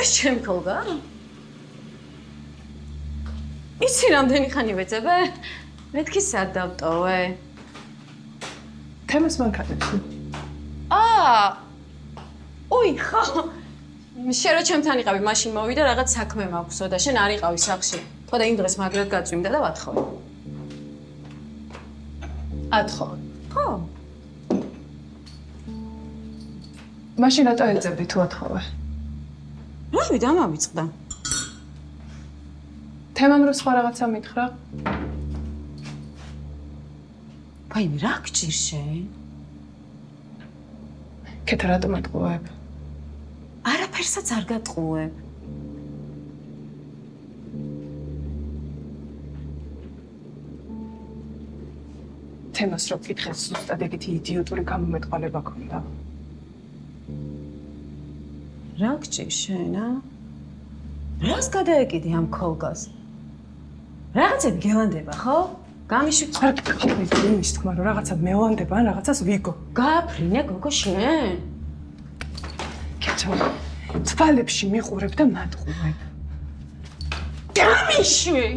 ეს ჩემი ქოლგა? იცი რამდენი ხანი ვეძებე? მეთქი სად დავტოვე? თემას მანქანებში. ოი, ხო. შენ რა ჩემთან იყავი, მაშინ მოვიდა რაღაც საქმე მაქვსო და შენ არ იყავი სახლში. ხო და იმ დღეს მაგრად გაწვიმდა და ვათხოვე. ათხოვე. ხო. მაშინ რატო ეძებდი თუ ათხოვე? რავი, დამავიწყდა. თემამ რო სხვა რაღაცა მითხრა? ვაიმე, რა გჭირ შენ? კეთა რატომ ატყუებ? არაფერსაც არ გატყუებ. თემას რო გკითხეს, ზუსტად ეგეთი იდიოტური გამომეტყველება ქონდა. რა გჭირ შენ, რას გადაეკიდი ამ ქოლგას? რაღაცები გელანდება, ხო? გამიშვი. არ გიყავი იმის თქმა, რომ რაღაცა მელანდება ან რაღაცას ვიგო. გააფრინე გოგო შენ. კეთა, თვალებში მიყურებ და მატყუებ. გამიშვი.